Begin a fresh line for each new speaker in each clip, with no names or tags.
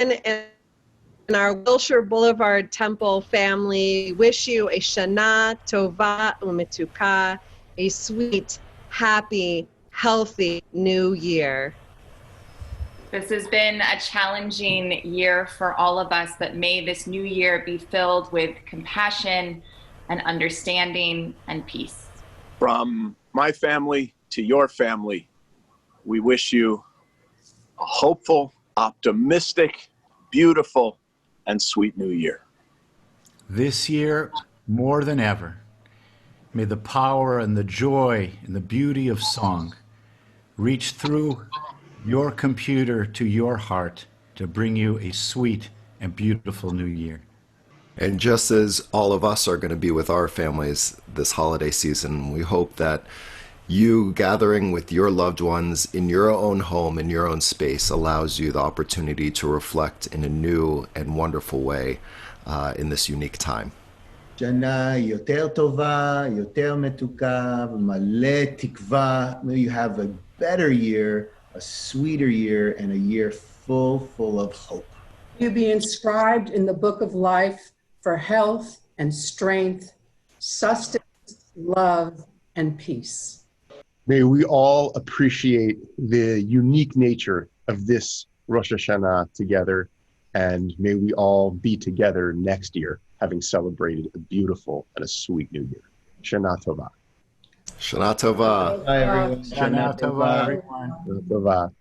and our Wilshire Boulevard Temple family wish you a Shana Tova Umetuka, a sweet, happy, healthy new year.
This has been a challenging year for all of us, but may this new year be filled with compassion and understanding and peace.
From my family to your family, we wish you a hopeful, optimistic, beautiful, and sweet new year.
This year, more than ever, may the power and the joy and the beauty of song reach through your computer to your heart to bring you a sweet and beautiful new year.
And just as all of us are going to be with our families this holiday season, we hope that you gathering with your loved ones in your own home, in your own space, allows you the opportunity to reflect in a new and wonderful way in this unique time.
שנה יותר טובה, יותר מתוקה, ומלא תקווה. May you have a better year, a sweeter year, and a year full of hope.
You be inscribed in the book of life for health and strength, sustenance, love, and peace.
May we all appreciate the unique nature of this Rosh Hashanah together, and may we all be together next year, having celebrated a beautiful and a sweet new year. Shana Tova.
Shana Tova.
Bye, everyone.
Shana Tova, everyone.
Shana Tova.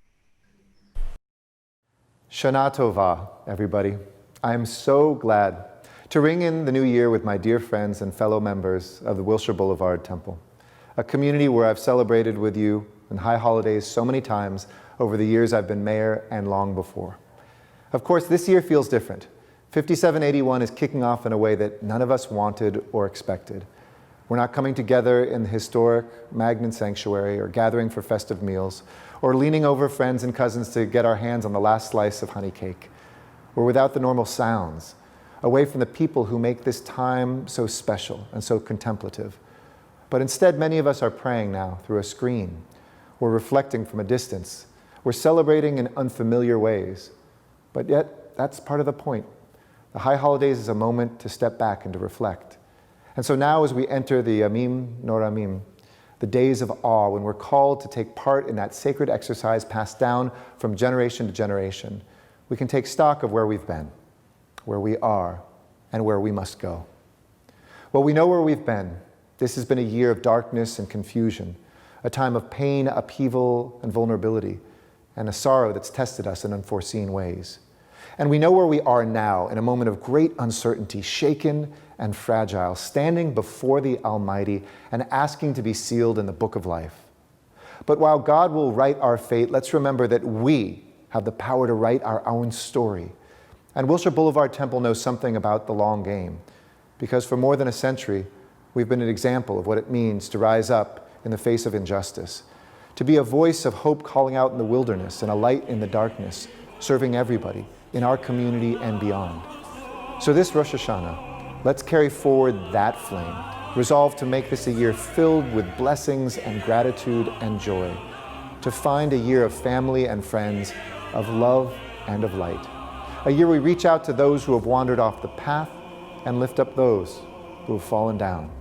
Shana Tova, everybody. I am so glad to ring in the new year with my dear friends and fellow members of the Wilshire Boulevard Temple, a community where I've celebrated with you in high holidays so many times over the years I've been mayor and long before. Of course, this year feels different. 5781 is kicking off in a way that none of us wanted or expected. We're not coming together in the historic Magnan Sanctuary or gathering for festive meals or leaning over friends and cousins to get our hands on the last slice of honey cake. We're without the normal sounds, away from the people who make this time so special and so contemplative. But instead, many of us are praying now through a screen. We're reflecting from a distance. We're celebrating in unfamiliar ways. But yet, that's part of the point. The high holidays is a moment to step back and to reflect. And so now as we enter the Yamim Noramim, the days of awe, when we're called to take part in that sacred exercise passed down from generation to generation, we can take stock of where we've been, where we are, and where we must go. Well, we know where we've been. This has been a year of darkness and confusion, a time of pain, upheaval, and vulnerability, and a sorrow that's tested us in unforeseen ways. And we know where we are now, in a moment of great uncertainty, shaken and fragile, standing before the Almighty and asking to be sealed in the book of life. But while God will write our fate, let's remember that we have the power to write our own story. And Wilshire Boulevard Temple knows something about the long game, because for more than a century, we've been an example of what it means to rise up in the face of injustice, to be a voice of hope calling out in the wilderness and a light in the darkness, serving everybody in our community and beyond. So this Rosh Hashanah, let's carry forward that flame, resolved to make this a year filled with blessings and gratitude and joy, to find a year of family and friends, of love and of light. A year we reach out to those who have wandered off the path and lift up those who have fallen down.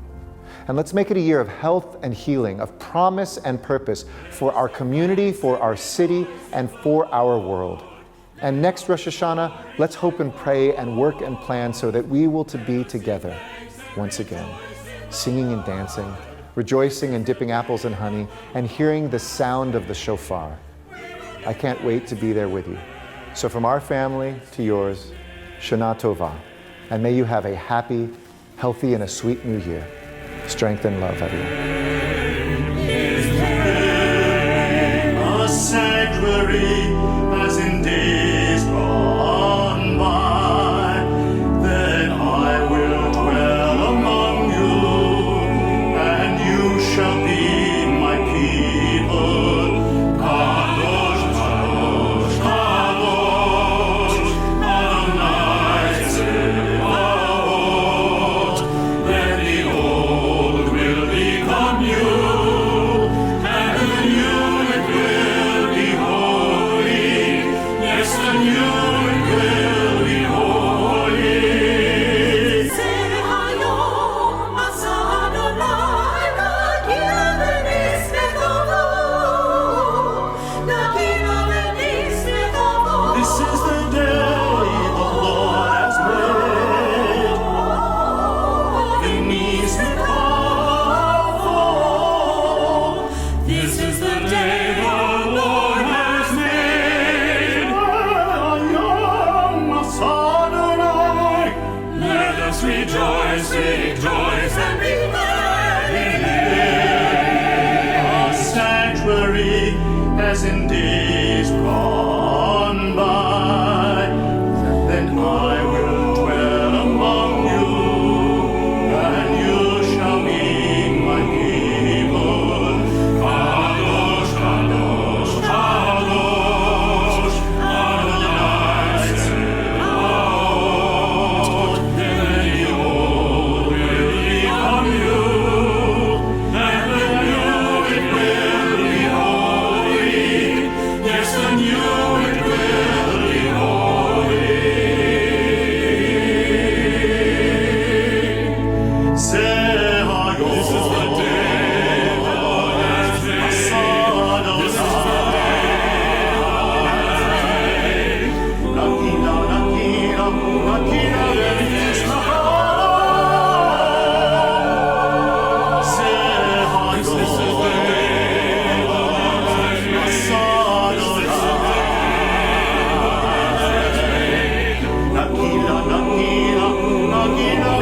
And let's make it a year of health and healing, of promise and purpose for our community, for our city, and for our world. And next Rosh Hashanah, let's hope and pray and work and plan so that we will to be together once again, singing and dancing, rejoicing and dipping apples in honey, and hearing the sound of the shofar. I can't wait to be there with you. So from our family to yours, Shana Tova, and may you have a happy, healthy, and a sweet new year. Strength and love, everyone.
A sanctuary as in days gone by, then I will dwell among you, and you shall be my people. Kadosh, Kadosh, Kadosh, Adonai Tzevaot. Then the old will become new. Rejoice, rejoice, and be glad in Him. A sanctuary as in days gone by. Then I will dwell among you, and you shall be my people. Kadosh, Kadosh, Kadosh, Adonai Tzebaot. Then the old will become new, and the new it will be holy. Yes, the new it will be holy. This is the day the Lord has made. This is the day the Lord has made. Nakina, nakina, nakina, This is the day the Lord has made. Nakina, nakina, nakina,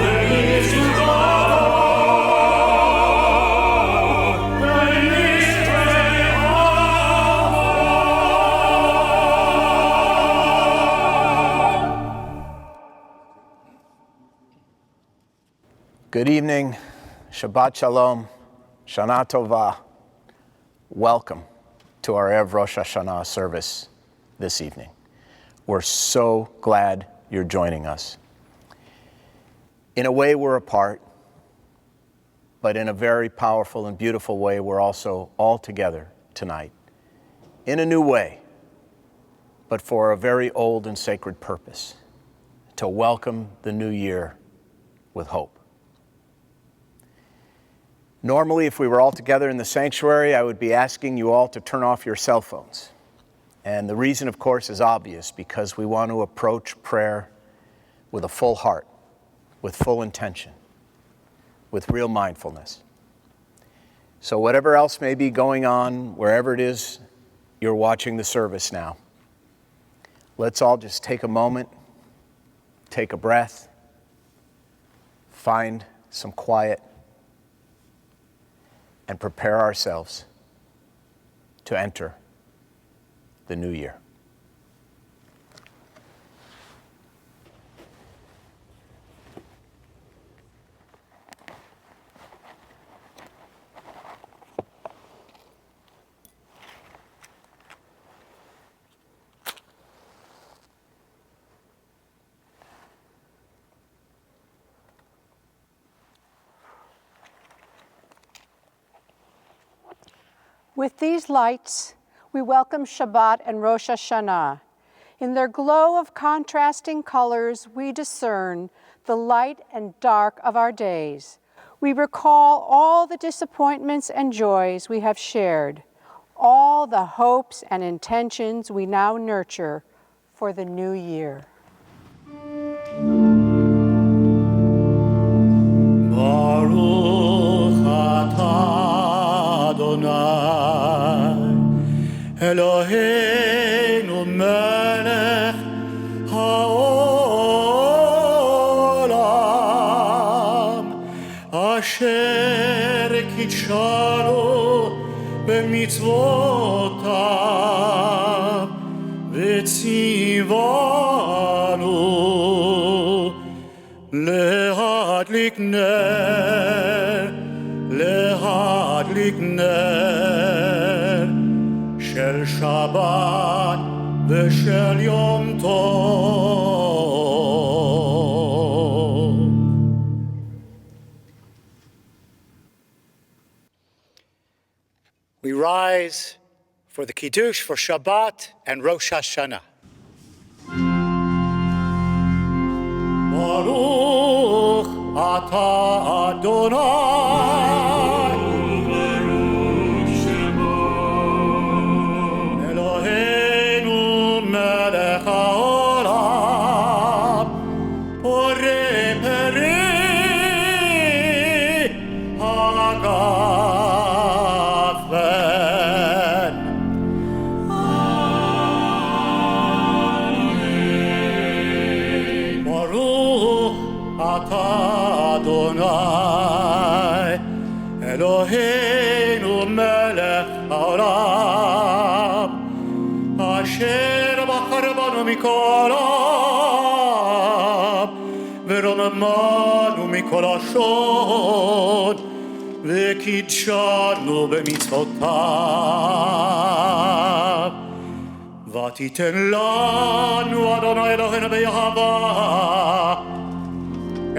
Good evening, Shabbat Shalom, Shana Tova. Welcome to our Erev Rosh HaShanah service this evening. We're so glad you're joining us. In a way, we're apart, but in a very powerful and beautiful way, we're also all together tonight. In a new way, but for a very old and sacred purpose, to welcome the new year with hope. Normally, if we were all together in the sanctuary, I would be asking you all to turn off your cell phones. And the reason, of course, is obvious, because we want to approach prayer with a full heart, with full intention, with real mindfulness. So whatever else may be going on, wherever it is you're watching the service now, let's all just take a moment, take a breath, find some quiet, and prepare ourselves to enter the new year.
With these lights, we welcome Shabbat and Rosh HaShanah. In their glow of contrasting colors, we discern the light and dark of our days. We recall all the disappointments and joys we have shared, all the hopes and intentions we now nurture for the new year.
Baruch atah Adonai Eloheinu melech haolam asher kitshanu b'mitzvotav v'tzivanu להדליק נר של שבת ושל יום טוב. We rise for the Kiddush for Shabbat and Rosh HaShanah. Baruch atah Adonai Baruch Shemo Eloheinu melech haolam Borei peri hagafen Baruch atah Adonai, Eloheinu melech haolam, asher bachar banu mikol ha'am, ורוממנו מכל השון, וקידשנו במצוותיו. ותיתן לנו אדוני אלוהינו באהבה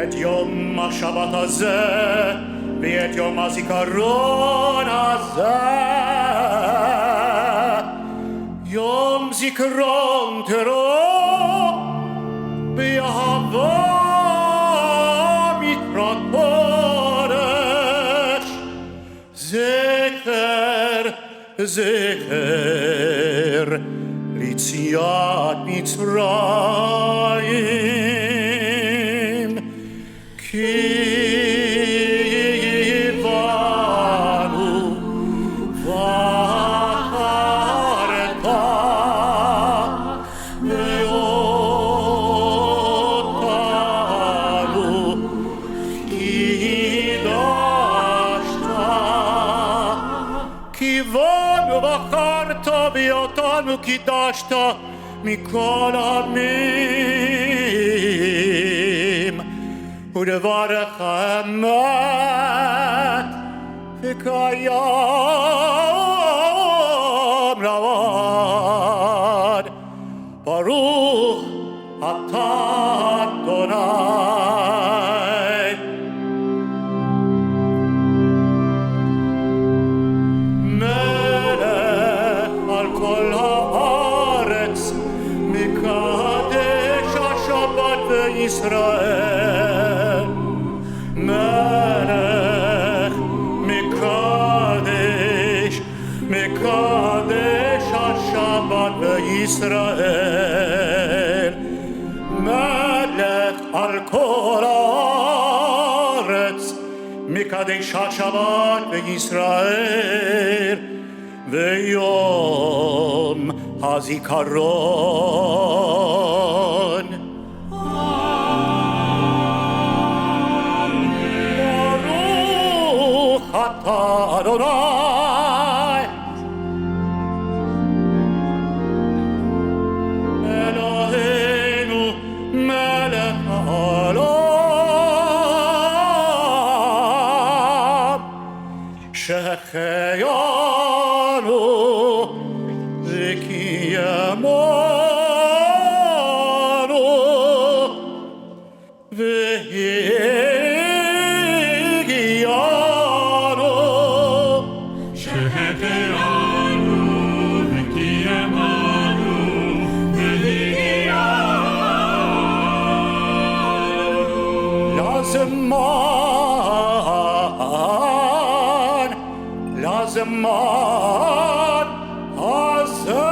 את יום השבת הזה ואת יום הזיכרון הזה, יום זיכרון טרור באהבה מקראת קודש, זכר זכר ליציאת מצרים, כי באנו בחרת ואותנו קידשת, כי באנו בחרת ואותנו קידשת מכל העמים, ודברך אמת וקיים לעד. ברוך אתה אדוני. מלך על כל הארץ, מקדש השבת בישראל. מלך מקדש השבת בישראל. מלך על כל הארץ, מקדש השבת בישראל. ויום הזיכרון. ברוך אתה אדוני אלוהינו מלך העולם, שהחיינו וקיימנו והגיענו, שהחיינו וקיימנו והגיענו לזמן הזה.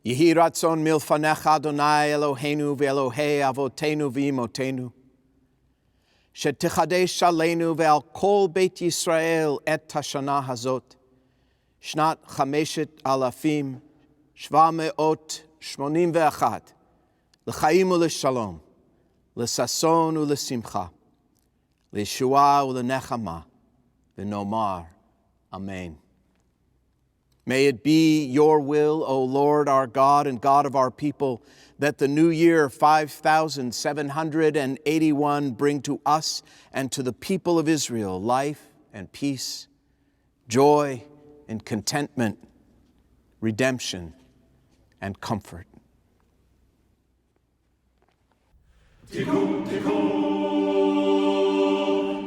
Yehi ratzon milfanecha Adonai Eloheinu ve'Elohei avotenu v'imotenu, shetichadesh aleinu ve'al kol Beit Yisrael et hashana hazot, shnat chameshet alafim, shva me'ot shmonim ve'achad, l'chaim u'l'shalom, l'sason u'l'simcha, l'yeshua u'l'nechama, v'nomar, Amen. May it be your will, O Lord, our God and God of our people, that the new year 5781 bring to us and to the people of Israel life and peace, joy and contentment, redemption and comfort. Tikkun, tikkun,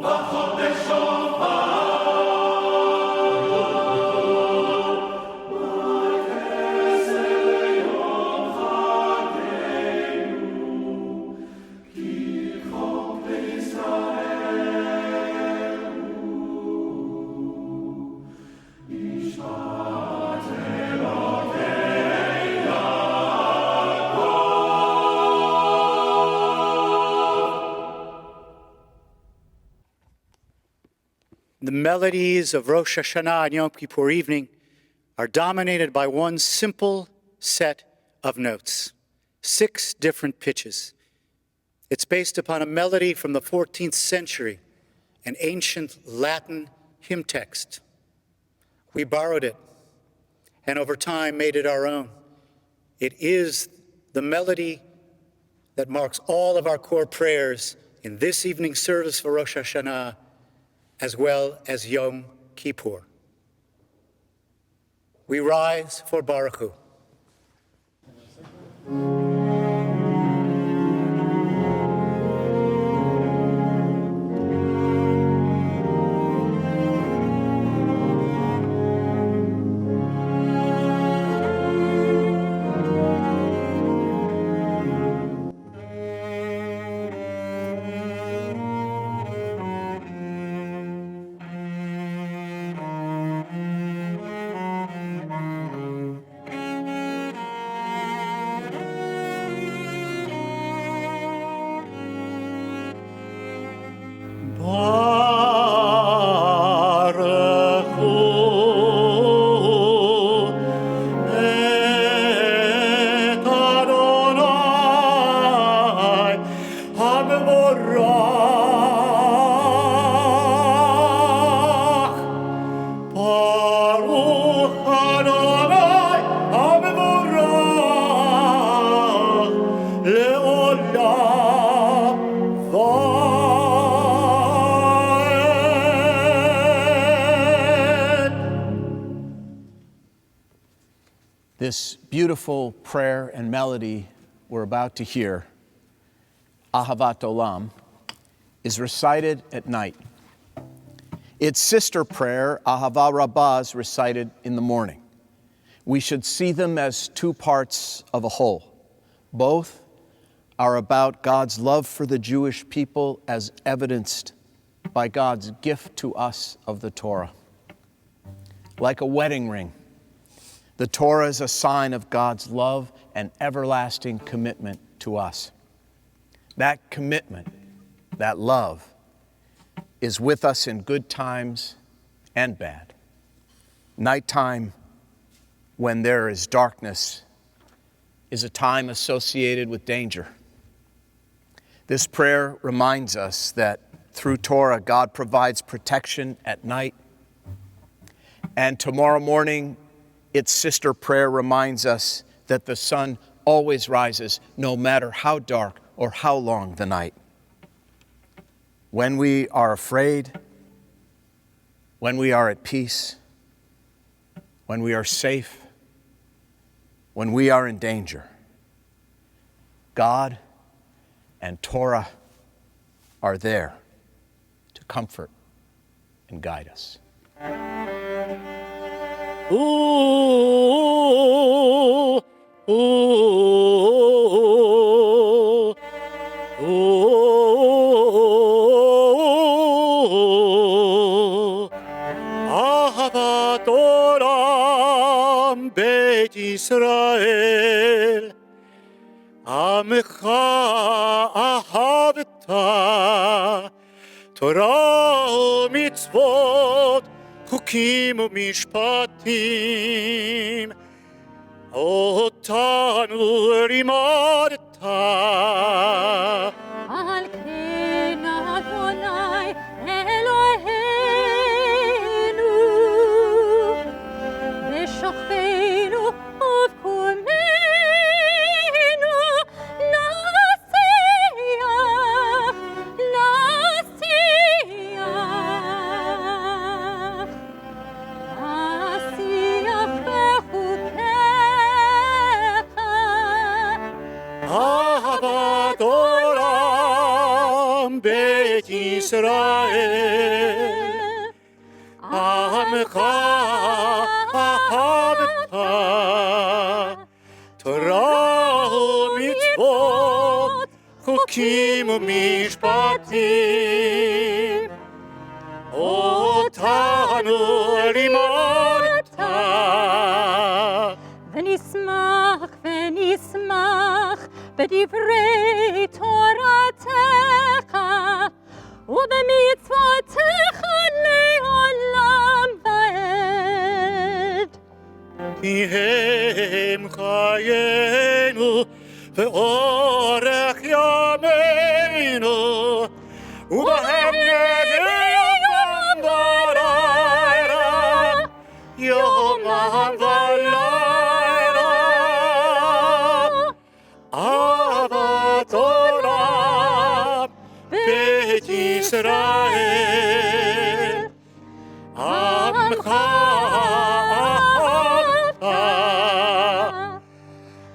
v'chodesh shofar.
The melodies of Rosh Hashanah and Yom Kippur evening are dominated by one simple set of notes, 6 different pitches. It's based upon a melody from the 14th century, an ancient Latin hymn text. We borrowed it and over time made it our own. It is the melody that marks all of our core prayers in this evening's service for Rosh Hashanah, as well as Yom Kippur. We rise for Baruch Hu.
This beautiful prayer and melody we're about to hear, Ahavat Olam, is recited at night. Its sister prayer, Ahava Rabbah, is recited in the morning. We should see them as 2 parts of a whole. Both are about God's love for the Jewish people as evidenced by God's gift to us of the Torah. Like a wedding ring, the Torah is a sign of God's love and everlasting commitment to us. That commitment, that love, is with us in good times and bad. Nighttime, when there is darkness, is a time associated with danger. This prayer reminds us that through Torah, God provides protection at night. And tomorrow morning, its sister prayer reminds us that the sun always rises, no matter how dark or how long the night. When we are afraid, when we are at peace, when we are safe, when we are in danger, God and Torah are there to comfort and guide us.
Ooh, ooh, ooh, Ahavat Olam Beit Yisrael, Amecha ahavta, Torah u'mitzvot, Chukim u'mishpatim, Otanu limadta.
Al ken Adonai Eloheinu, v'shachveinu uvkumeinu, nasiach, nasiach bechukecha.
Ahavat Olam Beit Yisrael, Amecha ahavta, Torah u'mitzvot, Chukim u'mishpatim, Otanu limadta.
ונשמח בדברי תורתך ובמצוותיך לעולם.
ואורך ימינו, ובהם נגן בלילה, יומם ולילה. אהבת עולם בית ישראל, עמך אהבת,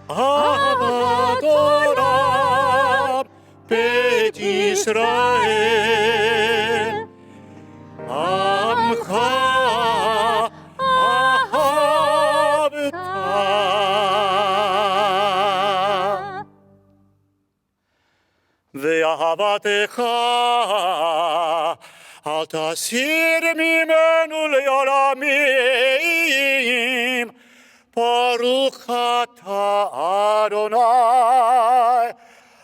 אהבת עולם בית ישראל, עמך אהבת. ואהבתך אל תסיר ממנו לעולמים. ברוך אתה אדוני,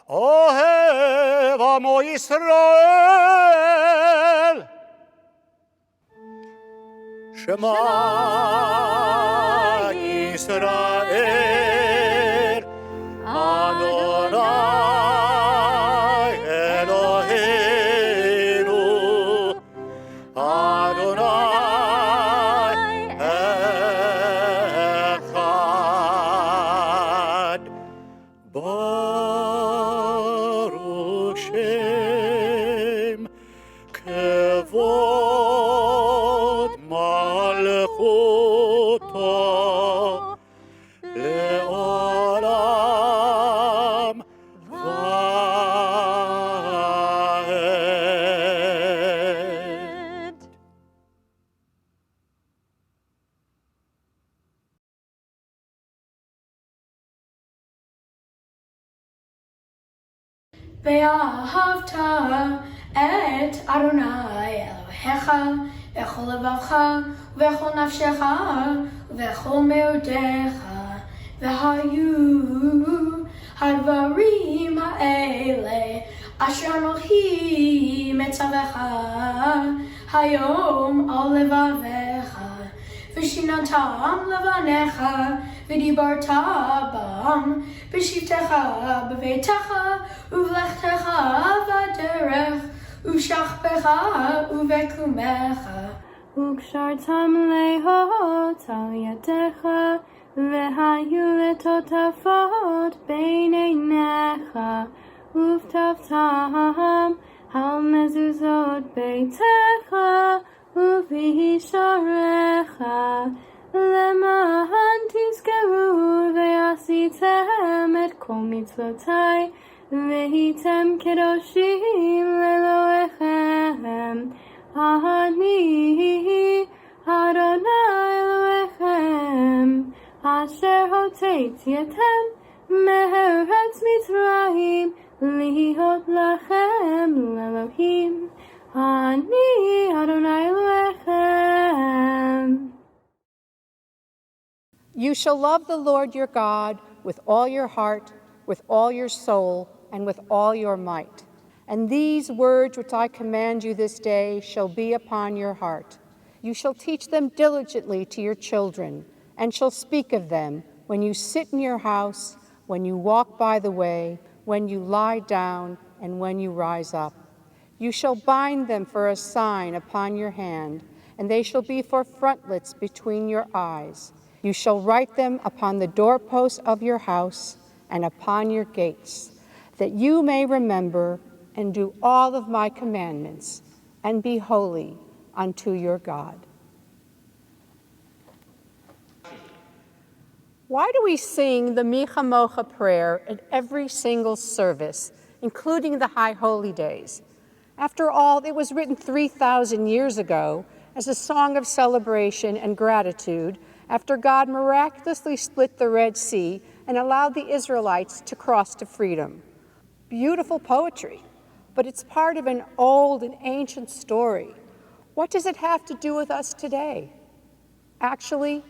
אוהב עמו ישראל. שמע ישראל, אדוני אלוהינו, אדוני אחד. ברוך שם כבוד מלכותו לעולם ועד.
ואהבת את אדוני אלוהיך בכל לבבך ובכל נפשך ובכל מאודיך. והיו הדברים האלה אשר אנוכי מצווך היום על לבביך, ושיננתם לבניך ודיברת בם בשבתך בביתך ובלכתך בדרך ובשכבך ובקומך. וקשרתם לאות על ידיך, והיו לטוטפות בין עיניך, וכתבתם על מזוזות ביתך ובשעריך, למען תזכרו ועשיתם את כל מצוותיי, והייתם קדושים לאלוהיכם. אני אדוני אלוהיכם, אשר הוצאתיכם מארץ מצרים, להיות לכם לאלוהים. אני אדוני אלוהיכם.
You shall love the Lord your God with all your heart, with all your soul, and with all your might. And these words which I command you this day shall be upon your heart. You shall teach them diligently to your children, and shall speak of them when you sit in your house, when you walk by the way, when you lie down, and when you rise up. You shall bind them for a sign upon your hand, and they shall be for frontlets between your eyes. You shall write them upon the doorposts of your house and upon your gates, that you may remember and do all of my commandments, and be holy unto your God. Why do we sing the Mi Chamocha prayer at every single service, including the High Holy Days? After all, it was written 3,000 years ago as a song of celebration and gratitude after God miraculously split the Red Sea and allowed the Israelites to cross to freedom. Beautiful poetry, but it's part of an old and ancient story. What does it have to do with us today? Actually,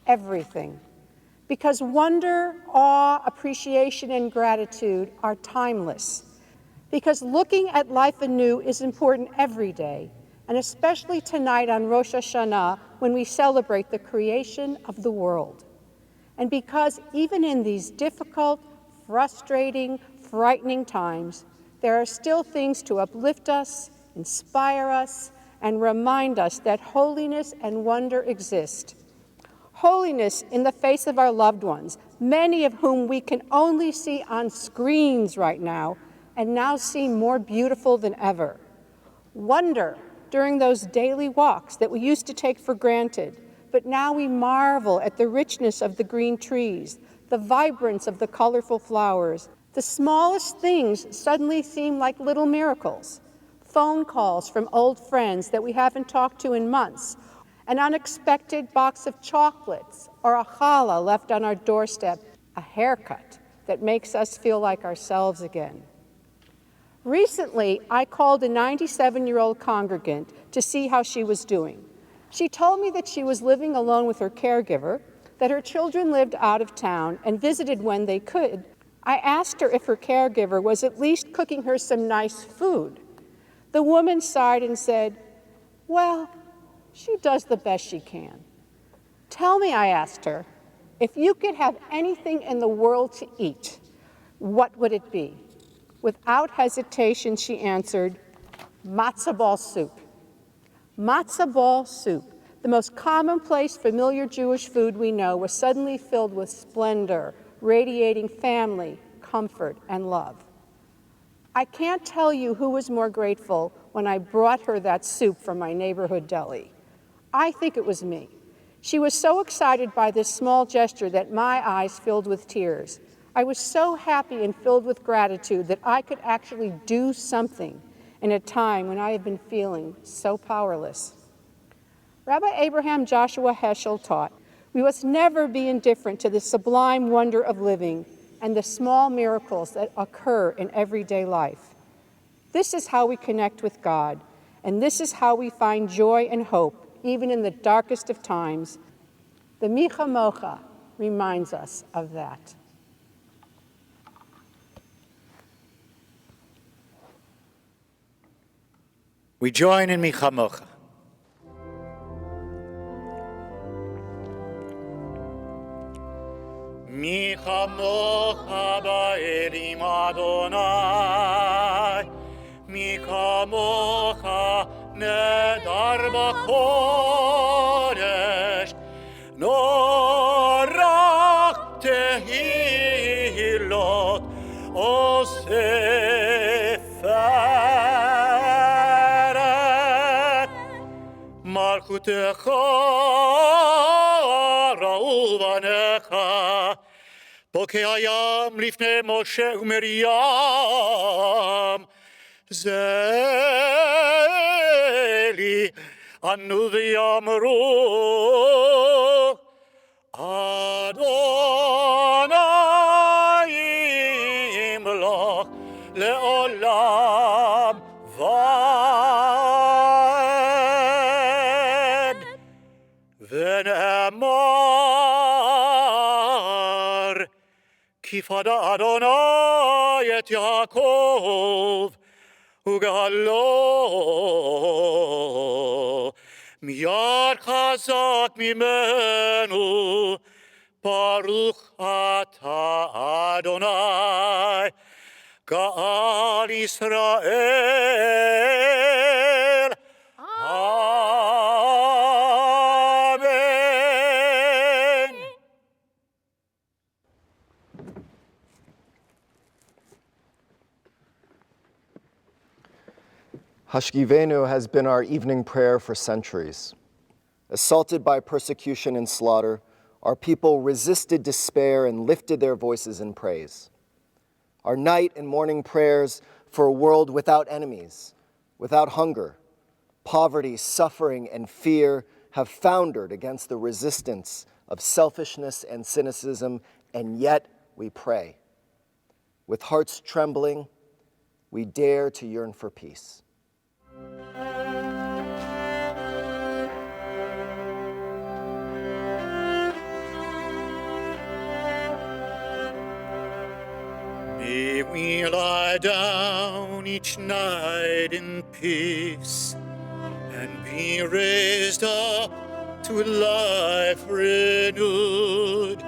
everything. Because wonder, awe, appreciation, and gratitude are timeless. Because looking at life anew is important every day, and especially tonight on Rosh HaShanah when we celebrate the creation of the world. And because even in these difficult, frustrating, frightening times, there are still things to uplift us, inspire us, and remind us that holiness and wonder exist. Holiness in the face of our loved ones, many of whom we can only see on screens right now, and now seem more beautiful than ever. Wonder during those daily walks that we used to take for granted, but now we marvel at the richness of the green trees, the vibrance of the colorful flowers. The smallest things suddenly seem like little miracles. Phone calls from old friends that we haven't talked to in months, an unexpected box of chocolates, or a challah left on our doorstep, a haircut that makes us feel like ourselves again. Recently, I called a 97-year-old congregant to see how she was doing. She told me that she was living alone with her caregiver, that her children lived out of town and visited when they could. I asked her if her caregiver was at least cooking her some nice food. The woman sighed and said, "Well, she does the best she can." "Tell me," I asked her, "if you could have anything in the world to eat, what would it be?" Without hesitation, she answered, "Matzah ball soup." Matzah ball soup, the most commonplace, familiar Jewish food we know, was suddenly filled with splendor, radiating family, comfort, and love. I can't tell you who was more grateful when I brought her that soup from my neighborhood deli. I think it was me. She was so excited by this small gesture that my eyes filled with tears. I was so happy and filled with gratitude that I could actually do something in a time when I have been feeling so powerless. Rabbi Abraham Joshua Heschel taught, we must never be indifferent to the sublime wonder of living and the small miracles that occur in everyday life. This is how we connect with God, and this is how we find joy and hope, even in the darkest of times. The Micha Mocha reminds us of that.
We join in Micha Mocha.
Micha Mocha ba'elim Adonai, Micha Mocha nedar b'kodesh, norach tehilot oseferet, malchutecha ra'u banecha, בוקי הים לפני משה ומרים, זה לי ענו ויאמרו, אדוני ימלוך לעולם ועד, ונאמר, כי פדה אדוני את יעקב וגאלו מיד חזק ממנו, ברוך אתה אדוני גאל ישראל. Amen.
Hashkivenu has been our evening prayer for centuries. Assaulted by persecution and slaughter, our people resisted despair and lifted their voices in praise. Our night and morning prayers for a world without enemies, without hunger, poverty, suffering, and fear have foundered against the resistance of selfishness and cynicism, and yet we pray. With hearts trembling, we dare to yearn for peace.
May we lie down each night in peace and be raised up to life renewed.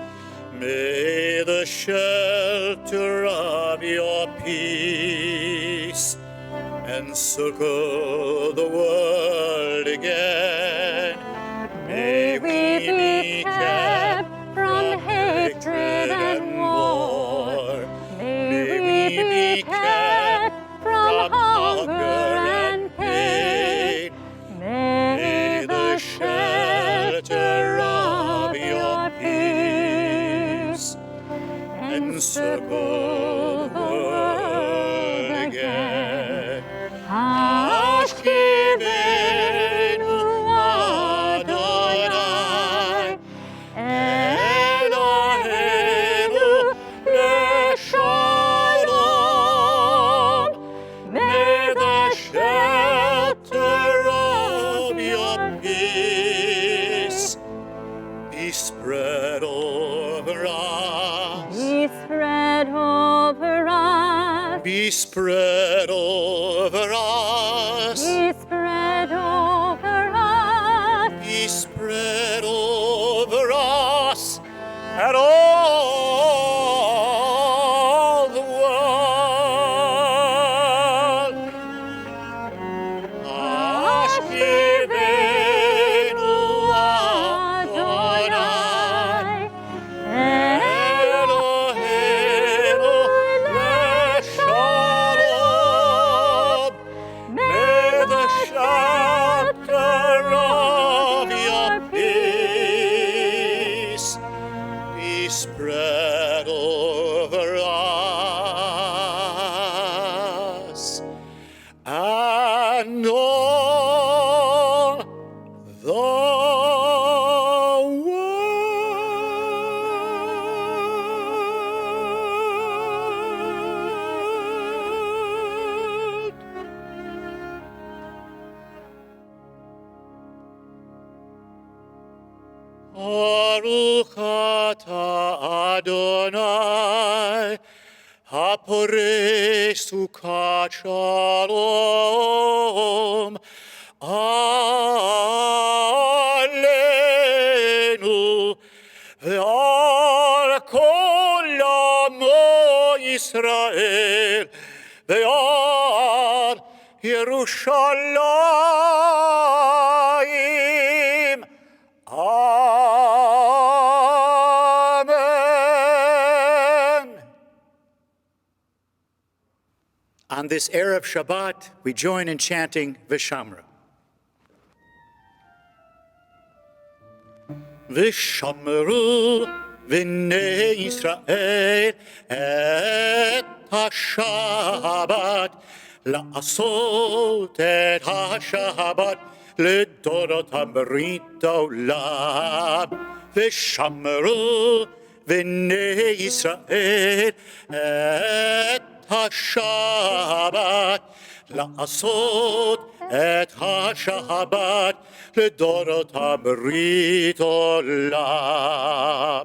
May the shelter of your peace encircle the world again. May we be kept from hatred and war. May we be kept from hunger and pain. May the shelter of your peace encircle the world again. Hashkivenu Adonai, Eloheinu leshalom. May the shelter of your peace be spread over us.
Be spread over us.
Be spread over us.
Be spread over us.
Be spread over us and all the world. Hashkivenu Adonai, Eloheinu leshalom. May the shelter of your peace be spread over us and all the world. Baruch atah Adonai, haporei sukat shalom, aleinu ve'al kol amo Yisrael ve'al Yerushalayim. Amen. On this Erev Shabbat, we join in chanting Vishamra. Vishamru v'nei Yisrael et ha-Shabbat, la'asot et ha-Shabbat, לדורותם ברית העולם. ושמרו בני ישראל את השבת, לעשות את השבת לדורותם ברית עולם.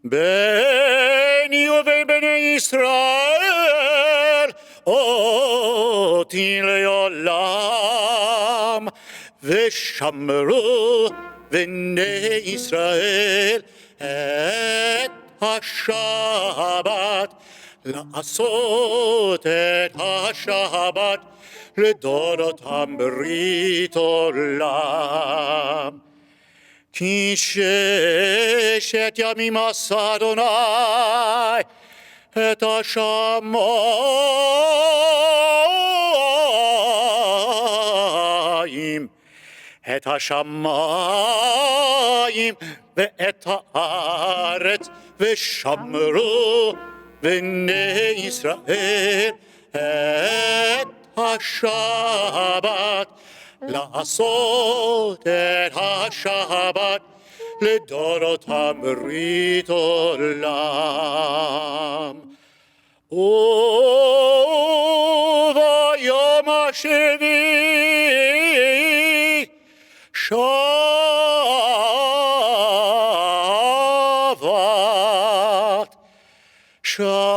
ביני ובין בני ישראל אותי לעולם. ושמרו בני ישראל את השבת, לעשות את השבת לדורותם ברית עולם. כי ששת ימים עשה אדוני את השמיים, את השמיים ואת הארץ, ושמרו בני ישראל את השבת, לעשות את השבת לדורותם ברית עולם. וביום השביעי שבת, שבת,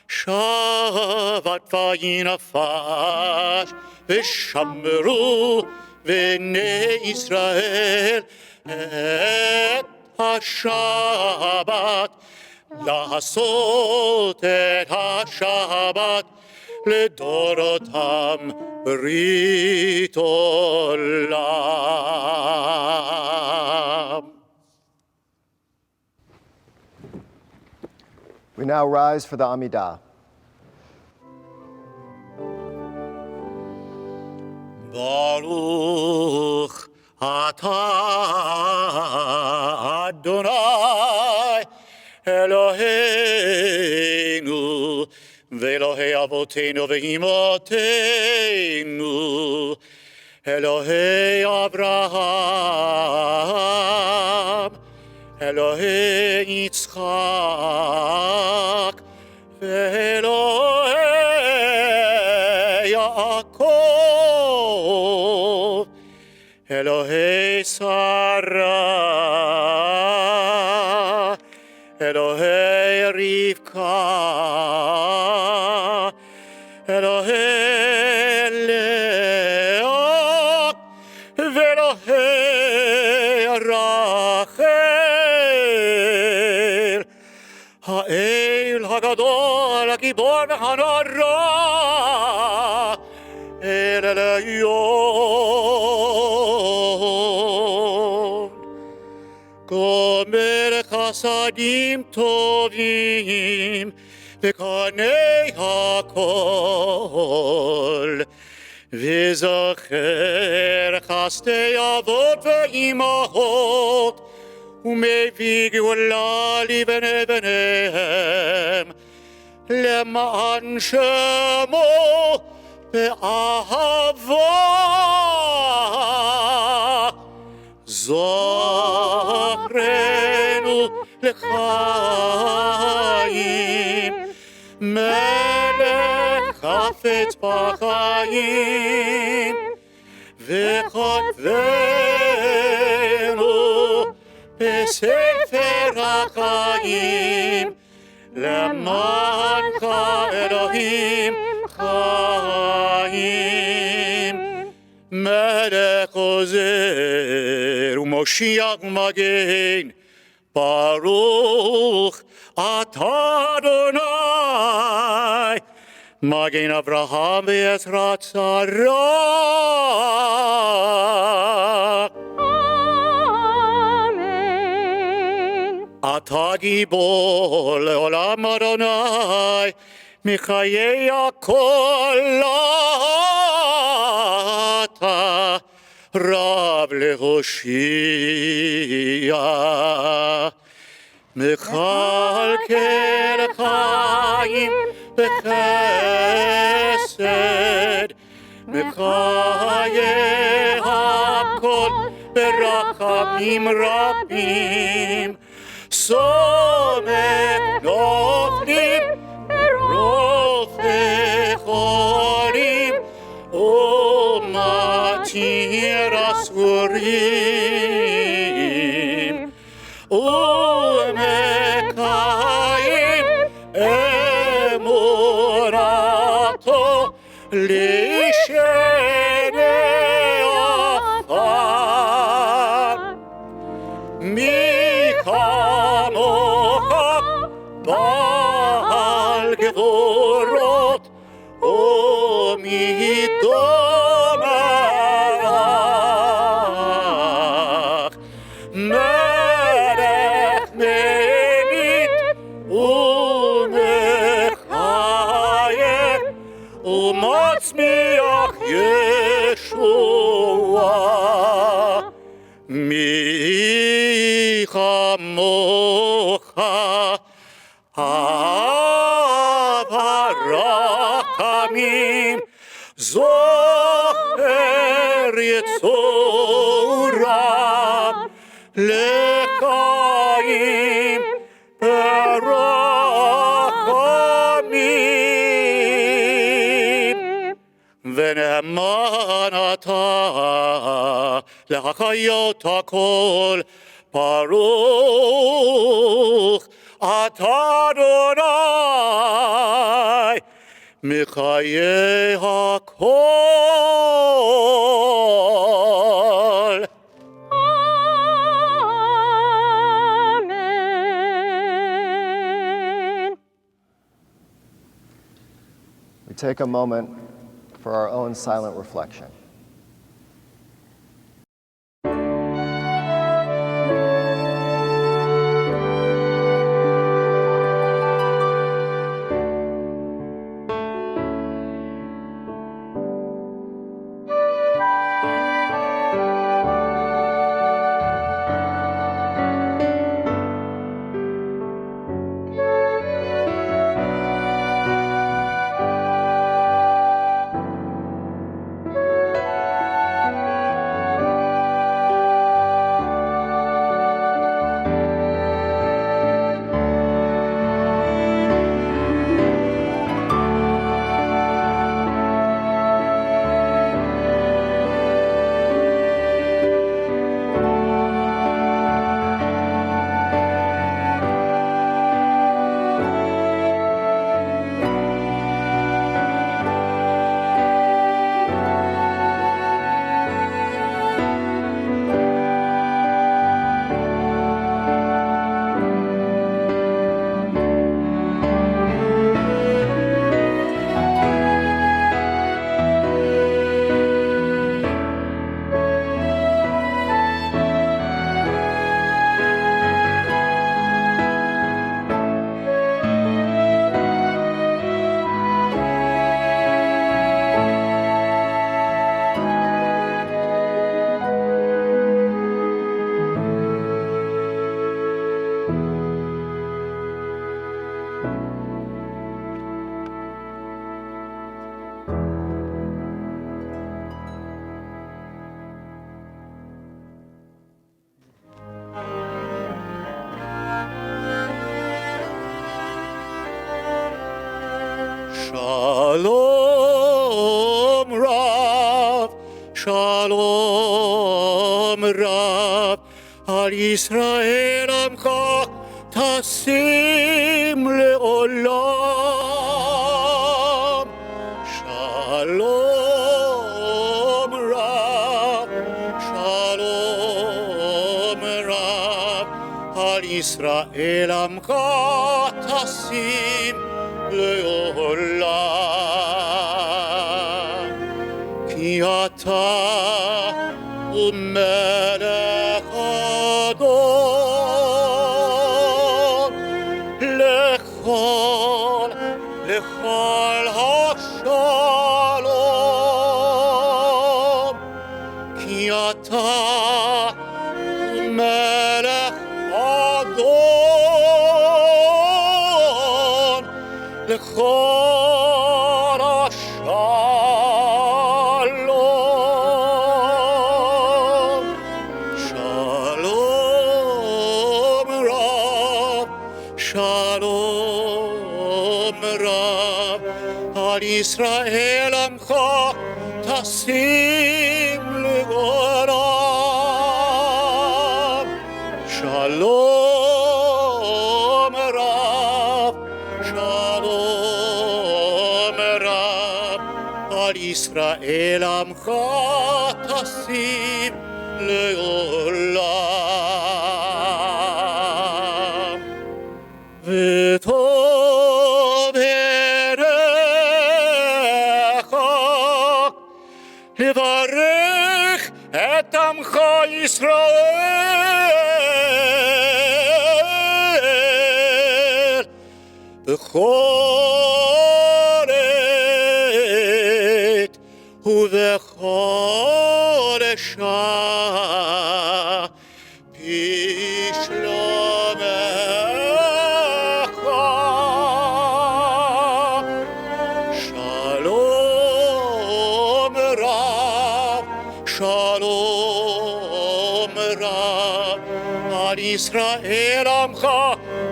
שבת וינפש ושמרו בני ישראל את השבת, לעשות את השבת לדורותם ברית עולם.
We now rise for the Amidah.
Baruch atah Adonai Eloheinu ve'Elohei avotenu ve'imotenu Elohei Abraham Elohei Yitzchak ve'Elohei Yaakov Elohei Sarah Elohei Rivka Elohei Leah ve'Elohei Rachel Ha'el Hagadol Hagibor v'Hanara El Elyon Gomer Chasadim Tovim V'Kanei HaKol V'Zocher Chastei Avot V'Imahot ומביא גאולה לבני בניהם למען שמו באהבה זוכרנו לחיים מלך חפץ בחיים וכתבנו בספר החיים למענך אלוהים חיים מלך עוזר ומושיע ומגן ברוך אתה אדוני מגן אברהם ועזרת שרה אתה גיבור לעולם אדוני מחיי הכל אתה רב להושיע מכלכל חיים בחסד מחיי הכל ברחמים רבים סומך נופלים רופא חולים ומתיר אסורים ומקיים אמונתו לשני עפר מי כמוך בעל גבורות ומי דומך מלך ממית ומחייב ומצמיח ישועה מי כמוך אב הרחמים זוכר יצורם לחיים ברחמים ונאמן אתה להחיות הכל ברוך אתה אדוני מחיי הכל.
Amen.
We take a moment for our own silent reflection.
Shalom Rav, Shalom Rav, Al Yisrael Amcha Tasim Le'olam. Shalom Rav, Shalom Rav, Al Yisrael Amcha Tasim לעולם כי אתה הוא מלך אדון לכל השלום כי אתה הוא מלך אדון לכל השלום. שלום רב, שלום רב, על ישראל עמך תשים לגורם. שלום רב, שלום רב, על ישראל עמך תשים לעולם. וטוב בעיניך לברך את עמך ישראל בכל עת ובכל שעה בשלומך. שלום רב, שלום רב, על ישראל עמך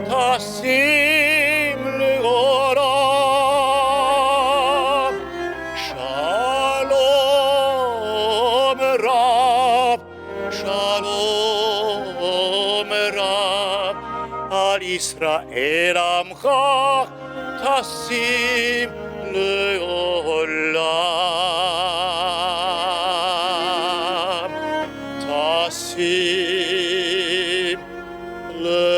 תשים לגורם. שלום רב, שלום רב, על ישראל עמך תשים טסים לעולם, טסים לעולם.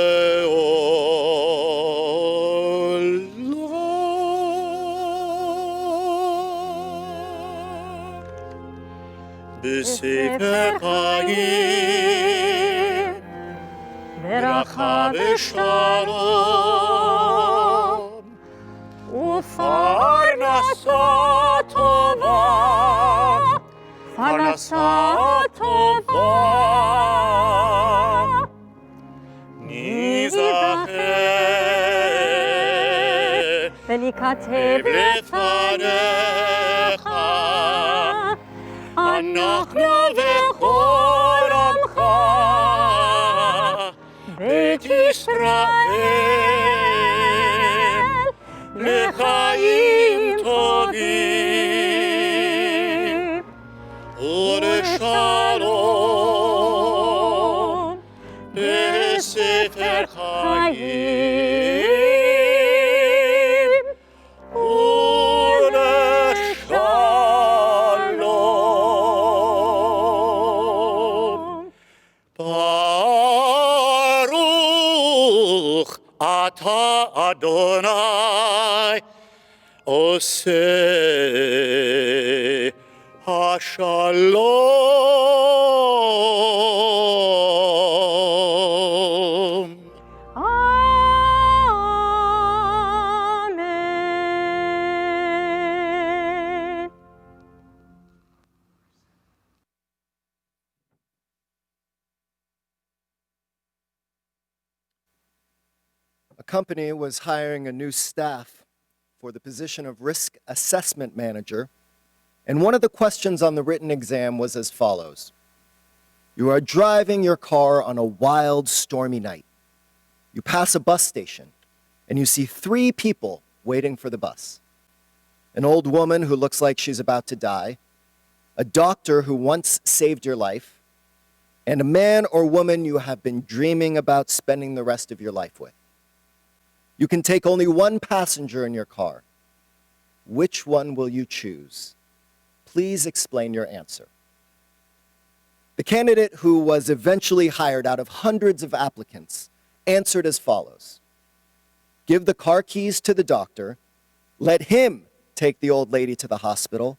בספר חיים ברכה ושלום ופרנסה טובה, פרנסה טובה. ניזכר
וניכתב
לפניך, אנחנו וכל עמך, בית ישראל, לחיים טובים ולשלום בספר חיים ולשלום. ברוך אתה אדוני עושה השלום.
אמן.
A company was hiring a new staff for the position of risk assessment manager, and one of the questions on the written exam was as follows. You are driving your car on a wild, stormy night. You pass a bus station, and you see 3 people waiting for the bus. An old woman who looks like she's about to die, a doctor who once saved your life, and a man or woman you have been dreaming about spending the rest of your life with. You can take only one passenger in your car. Which one will you choose? Please explain your answer. The candidate who was eventually hired out of hundreds of applicants answered as follows. Give the car keys to the doctor, let him take the old lady to the hospital,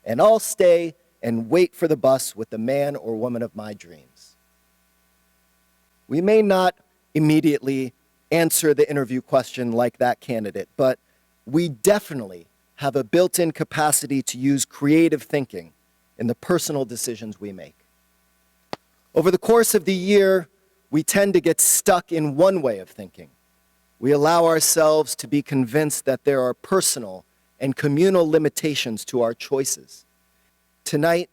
and I'll stay and wait for the bus with the man or woman of my dreams. We may not immediately answer the interview question like that candidate, but we definitely have a built-in capacity to use creative thinking in the personal decisions we make. Over the course of the year, we tend to get stuck in one way of thinking. We allow ourselves to be convinced that there are personal and communal limitations to our choices. Tonight,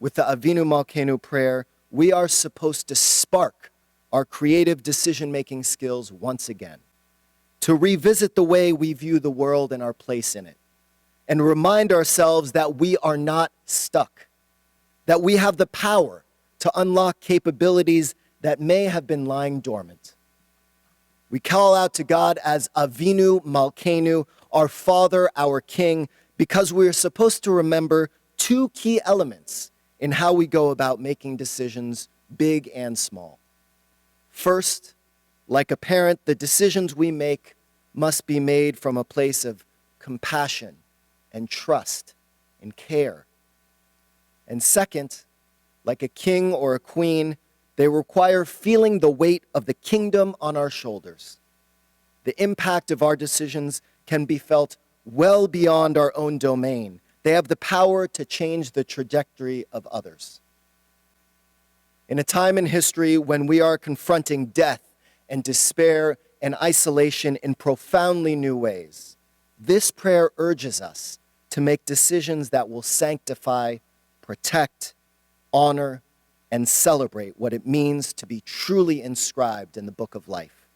with the Avinu Malkeinu prayer, we are supposed to spark our creative decision-making skills once again, to revisit the way we view the world and our place in it, and remind ourselves that we are not stuck, that we have the power to unlock capabilities that may have been lying dormant. We call out to God as Avinu Malkeinu, our Father, our King, because we are supposed to remember 2 key elements in how we go about making decisions, big and small. First, like a parent, the decisions we make must be made from a place of compassion and trust and care. And second, like a king or a queen, they require feeling the weight of the kingdom on our shoulders. The impact of our decisions can be felt well beyond our own domain. They have the power to change the trajectory of others. In a time in history when we are confronting death and despair and isolation in profoundly new ways, this prayer urges us to make decisions that will sanctify, protect, honor, and celebrate what it means to be truly inscribed in the book of life,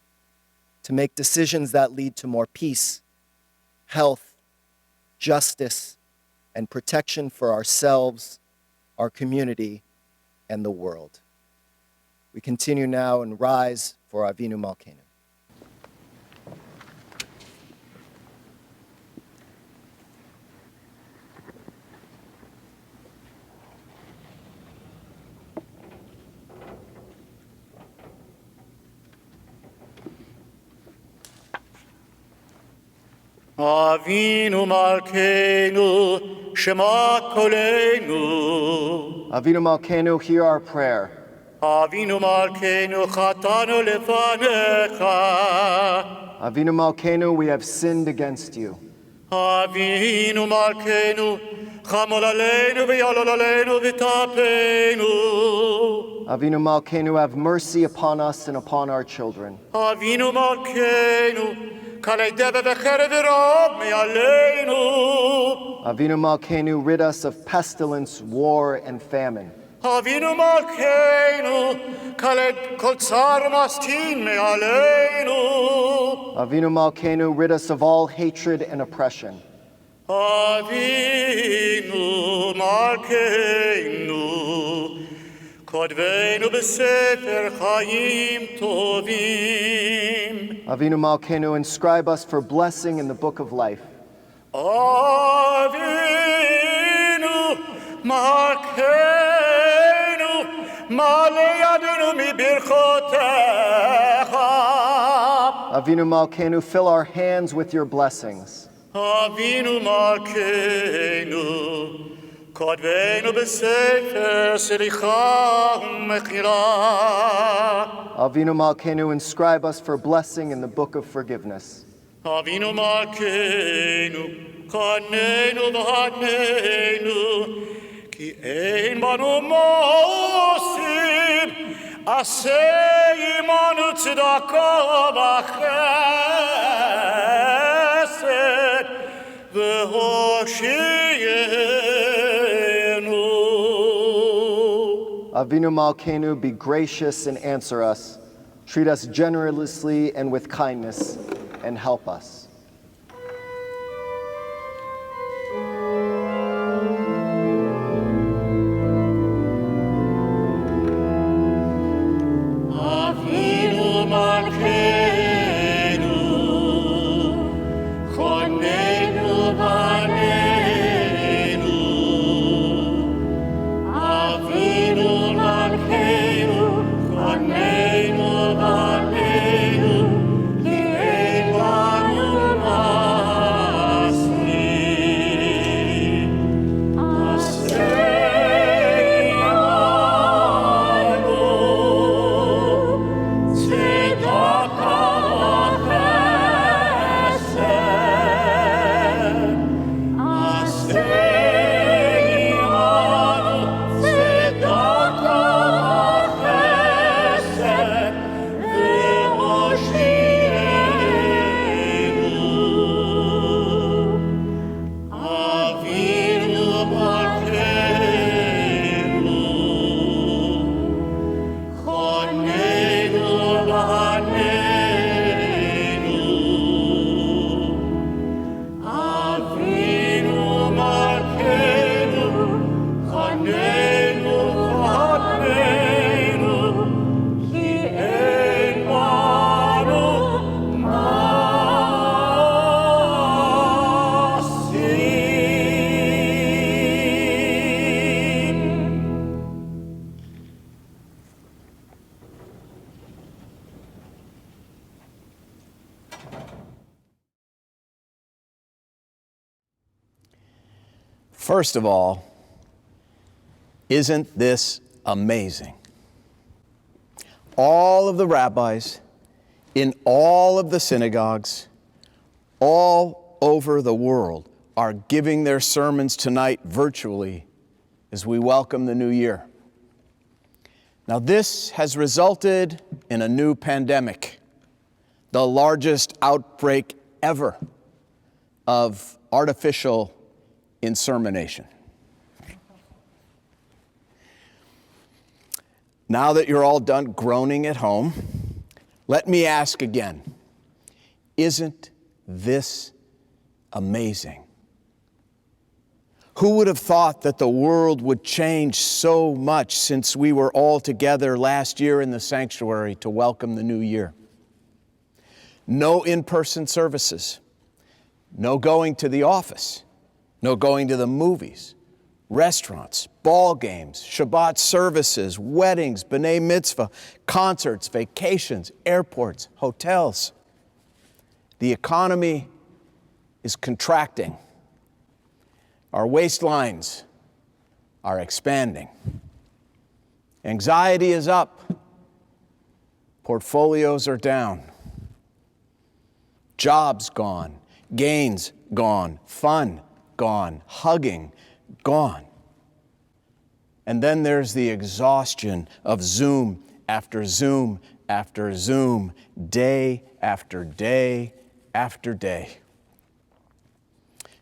to make decisions that lead to more peace, health, justice, and protection for ourselves, our community, and the world. We continue now and rise for Avinu Malkeinu.
Avinu Malkeinu, Shema Kolenu.
Avinu Malkeinu, hear our prayer.
Avinu Malkeinu, Chatanu Lefanecha.
Avinu Malkeinu, we have sinned against you.
Avinu Malkeinu, Chamol Aleinu v'Yalol Aleinu v'Tapeinu.
Avinu Malkeinu, have mercy upon us and upon our children.
Avinu Malkeinu, Kalei Debe v'Cherev v'Rob me'aleinu.
Avinu Malkeinu, rid us of pestilence, war, and famine.
Avinu Malkeinu, Kalei Kol Tsar Mastin me'aleinu.
Avinu Malkeinu, rid us of all hatred and oppression.
Avinu Malkeinu, Kodveinu b'Sefer Chaim Tovim.
Avinu Malkeinu, inscribe us for blessing in the book of life.
Avinu Malkeinu, Malei Adonu mi birchotecha.
Avinu Malkeinu, fill our hands with your blessings.
Avinu Malkeinu, Kodveinu b'Sefer Selicha u'Mechila.
Avinu Malkeinu, inscribe us for blessing in the book of forgiveness.
Avinu Malkeinu, Chanenu v'Hanenu, Ki ein banu mosim, Aseh imanu tzedakah v'chesed, v'hoshienu.
Avinu Malkeinu, be gracious and answer us. Treat us generously and with kindness, and help us.
Avinu Malkeinu, Chonenu v'Aneinu. Avinu Malkeinu, Chonenu v'Aneinu, Ki ein banu masim. Aseh imanu tzedakah v'chesed. Aseh imanu tzedakah v'chesed, v'hoshienu. Avinu Malkeinu, Chonenu v'Aneinu. Avinu Malkeinu, Chonenu v'Aneinu, Ki ein banu masim.
First of all, isn't this amazing? All of the rabbis in all of the synagogues all over the world are giving their sermons tonight virtually as we welcome the new year. Now, this has resulted in a new pandemic, the largest outbreak ever of artificial insemination. Now that you're all done groaning at home, let me ask again, isn't this amazing? Who would have thought that the world would change so much since we were all together last year in the sanctuary to welcome the new year? No in-person services, no going to the office, no going to the movies, restaurants, ball games, Shabbat services, weddings, B'nai Mitzvah, concerts, vacations, airports, hotels. The economy is contracting. Our waistlines are expanding. Anxiety is up. Portfolios are down. Jobs gone. Gains gone. Fun gone. Hugging gone. And then there's the exhaustion of Zoom after Zoom after Zoom, day after day after day.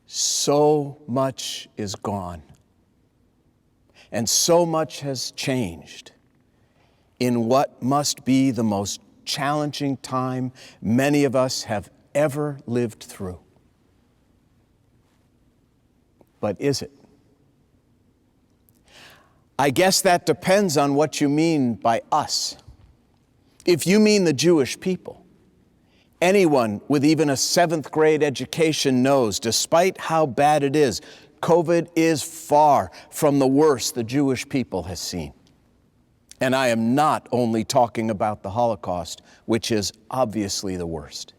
So much is gone. And so much has changed in what must be the most challenging time many of us have ever lived through. But is it? I guess that depends on what you mean by us. If you mean the Jewish people, anyone with even a 7th grade education knows, despite how bad it is, COVID is far from the worst the Jewish people has seen. And I am not only talking about the Holocaust, which is obviously the worst.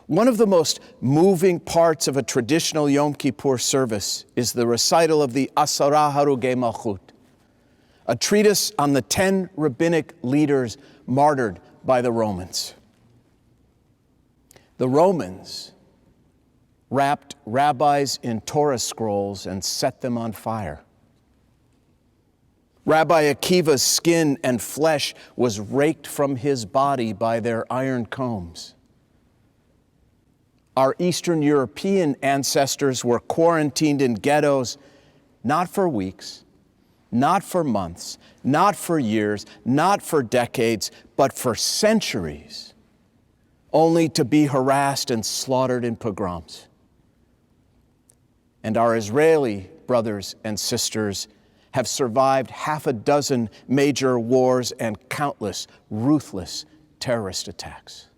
One of the most moving parts of a traditional Yom Kippur service is the recital of the Asara Harugei Malchut, a treatise on the 10 rabbinic leaders martyred by the Romans. The Romans wrapped rabbis in Torah scrolls and set them on fire. Rabbi Akiva's skin and flesh was raked from his body by their iron combs. Our Eastern European ancestors were quarantined in ghettos, not for weeks, not for months, not for years, not for decades, but for centuries, only to be harassed and slaughtered in pogroms. And our Israeli brothers and sisters have survived half a dozen major wars and countless ruthless terrorist attacks.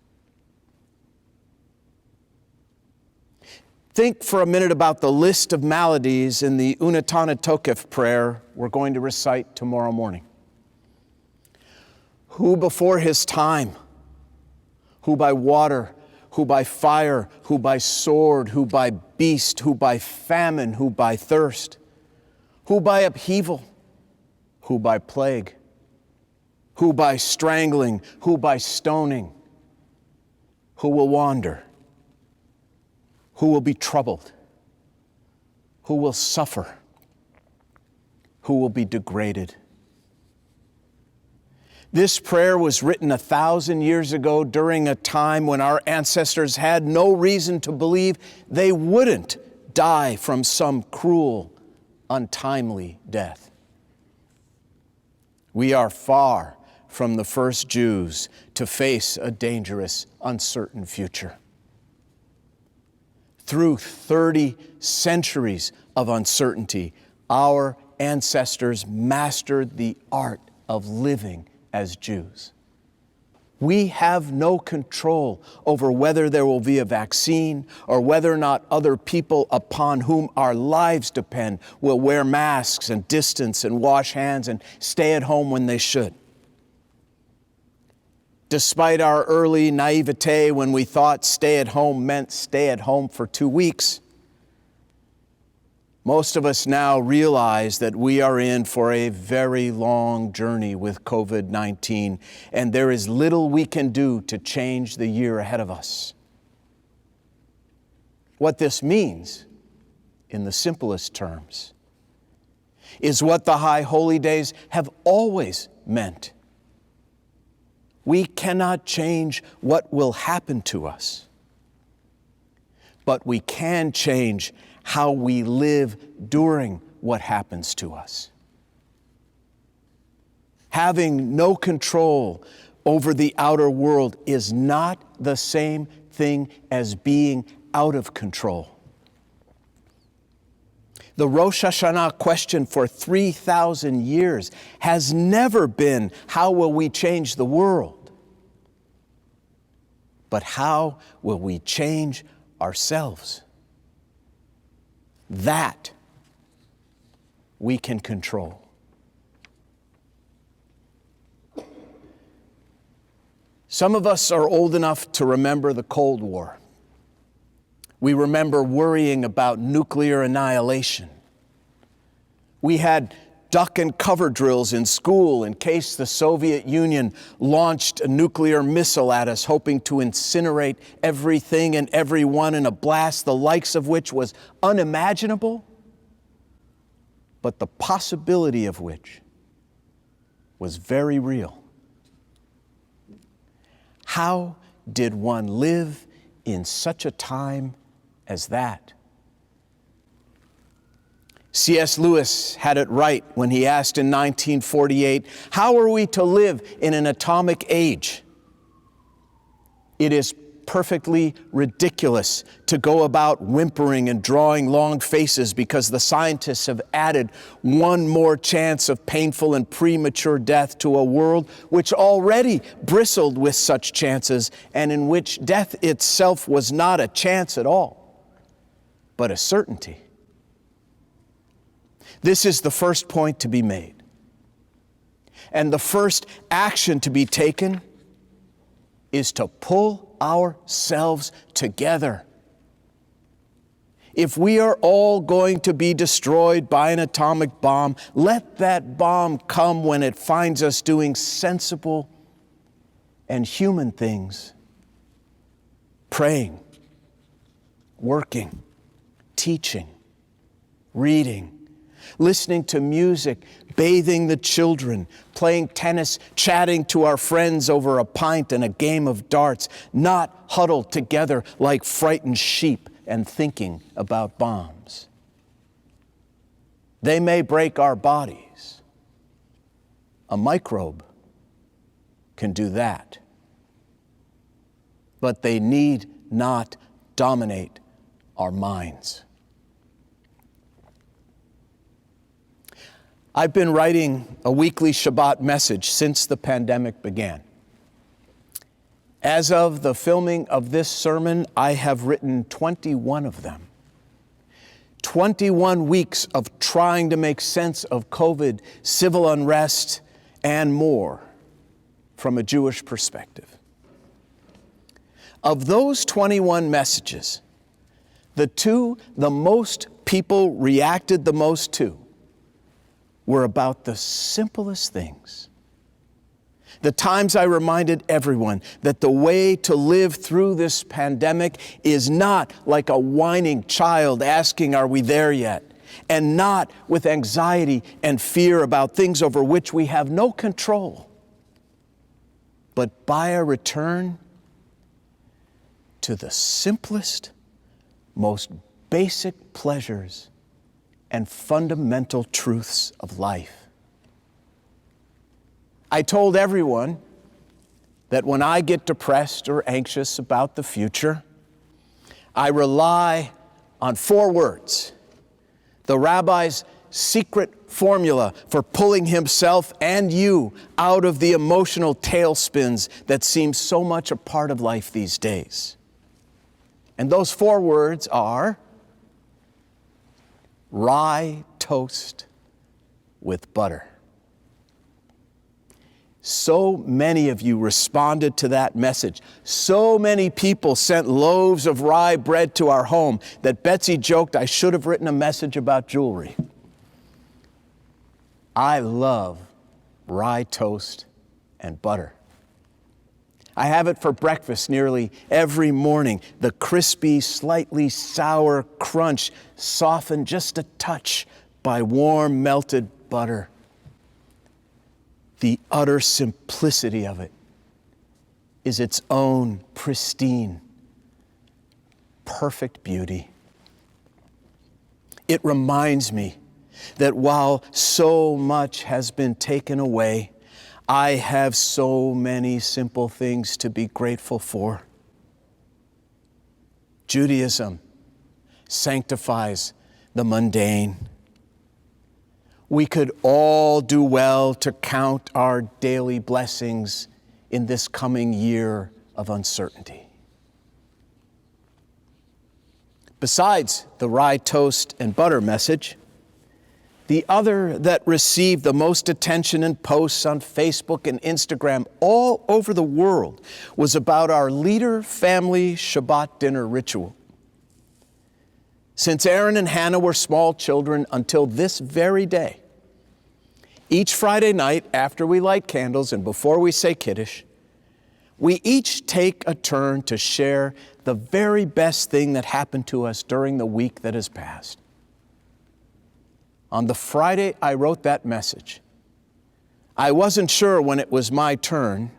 Think for a minute about the list of maladies in the Unatana Tokef prayer we're going to recite tomorrow morning. Who before his time, who by water, who by fire, who by sword, who by beast, who by famine, who by thirst, who by upheaval, who by plague, who by strangling, who by stoning, who will wander, who will be troubled, who will suffer, who will be degraded. This prayer was written 1,000 years ago during a time when our ancestors had no reason to believe they wouldn't die from some cruel, untimely death. We are far from the first Jews to face a dangerous, uncertain future. Through 30 centuries of uncertainty, our ancestors mastered the art of living as Jews. We have no control over whether there will be a vaccine or whether or not other people upon whom our lives depend will wear masks and distance and wash hands and stay at home when they should. Despite our early naivete when we thought stay at home meant stay at home for 2 weeks, most of us now realize that we are in for a very long journey with COVID-19, and there is little we can do to change the year ahead of us. What this means, in the simplest terms, is what the High Holy Days have always meant. We cannot change what will happen to us, but we can change how we live during what happens to us. Having no control over the outer world is not the same thing as being out of control. The Rosh Hashanah question for 3,000 years has never been, how will we change the world? But how will we change ourselves? That we can control. Some of us are old enough to remember the Cold War. We remember worrying about nuclear annihilation. We had duck and cover drills in school in case the Soviet Union launched a nuclear missile at us, hoping to incinerate everything and everyone in a blast the likes of which was unimaginable, but the possibility of which was very real. How did one live in such a time as that? C.S. Lewis had it right when he asked in 1948, how are we to live in an atomic age? It is perfectly ridiculous to go about whimpering and drawing long faces because the scientists have added one more chance of painful and premature death to a world which already bristled with such chances and in which death itself was not a chance at all, but a certainty. This is the first point to be made. And the first action to be taken is to pull ourselves together. If we are all going to be destroyed by an atomic bomb, let that bomb come when it finds us doing sensible and human things. Praying, working, teaching, reading, listening to music, bathing the children, playing tennis, chatting to our friends over a pint and a game of darts, not huddled together like frightened sheep and thinking about bombs. They may break our bodies. A microbe can do that. But they need not dominate our minds. I've been writing a weekly Shabbat message since the pandemic began. As of the filming of this sermon, I have written 21 of them. 21 weeks of trying to make sense of COVID, civil unrest, and more from a Jewish perspective. Of those 21 messages, the two the most people reacted the most to were about the simplest things. The times I reminded everyone that the way to live through this pandemic is not like a whining child asking, "Are we there yet?" and not with anxiety and fear about things over which we have no control, but by a return to the simplest, most basic pleasures and fundamental truths of life. I told everyone that when I get depressed or anxious about the future, I rely on 4 words, the rabbi's secret formula for pulling himself and you out of the emotional tailspins that seem so much a part of life these days. And those 4 words are rye toast with butter. So many of you responded to that message. So many people sent loaves of rye bread to our home that Betsy joked I should have written a message about jewelry. I love rye toast and butter. I have it for breakfast nearly every morning. The crispy, slightly sour crunch softened just a touch by warm melted butter. The utter simplicity of it is its own pristine, perfect beauty. It reminds me that while so much has been taken away, I have so many simple things to be grateful for. Judaism sanctifies the mundane. We could all do well to count our daily blessings in this coming year of uncertainty. Besides the rye toast and butter message, the other that received the most attention and posts on Facebook and Instagram all over the world was about our Leder family Shabbat dinner ritual. since Aaron and Hannah were small children until this very day, each Friday night after we light candles and before we say Kiddush, we each take a turn to share the very best thing that happened to us during the week that has passed. On the Friday I wrote that message, I wasn't sure when it was my turn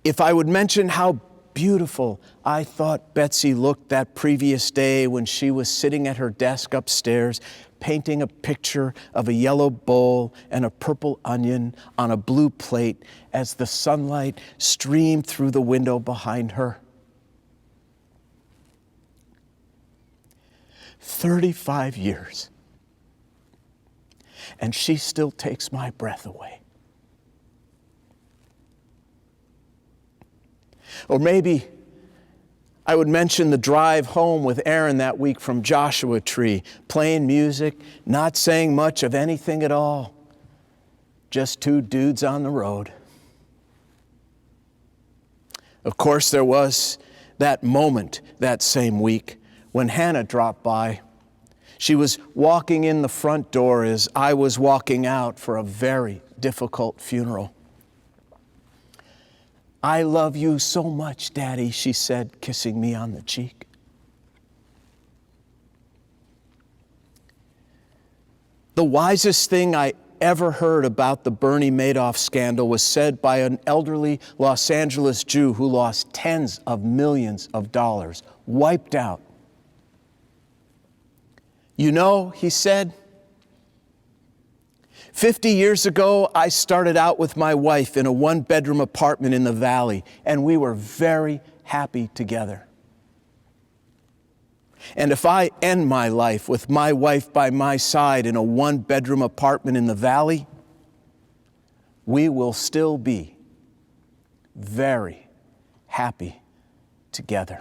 if I would mention how beautiful I thought Betsy looked that previous day when she was sitting at her desk upstairs painting a picture of a yellow bowl and a purple onion on a blue plate as the sunlight streamed through the window behind her. 35 years, and she still takes my breath away. Or maybe I would mention the drive home with Aaron that week from Joshua Tree, playing music, not saying much of anything at all, just two dudes on the road. Of course, there was that moment that same week when Hannah dropped by. She was walking in the front door as I was walking out for a very difficult funeral. "I love you so much, Daddy," she said, kissing me on the cheek. The wisest thing I ever heard about the Bernie Madoff scandal was said by an elderly Los Angeles Jew who lost tens of millions of dollars, wiped out. "You know," he said, 50 years ago, I started out with my wife in a one-bedroom apartment in the valley, and we were very happy together. And if I end my life with my wife by my side in a one-bedroom apartment in the valley, we will still be very happy together."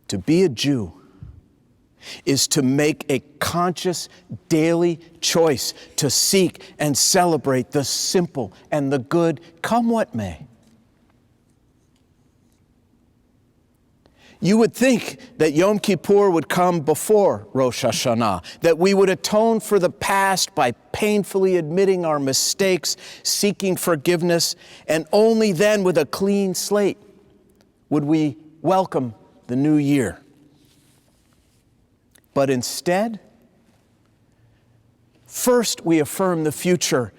To be a Jew is to make a conscious daily choice to seek and celebrate the simple and the good, come what may. You would think that Yom Kippur would come before Rosh HaShanah, that we would atone for the past by painfully admitting our mistakes, seeking forgiveness, and only then with a clean slate would we welcome the new year. But instead, first we affirm the future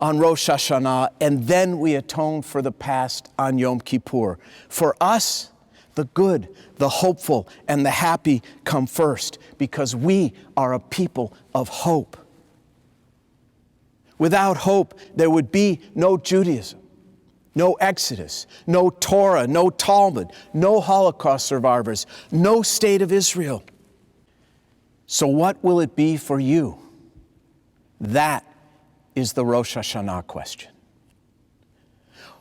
on Rosh Hashanah, and then we atone for the past on Yom Kippur. For us, the good, the hopeful, and the happy come first, because we are a people of hope. Without hope, there would be no Judaism, no Exodus, no Torah, no Talmud, no Holocaust survivors, no state of Israel. So what will it be for you? That is the Rosh Hashanah question.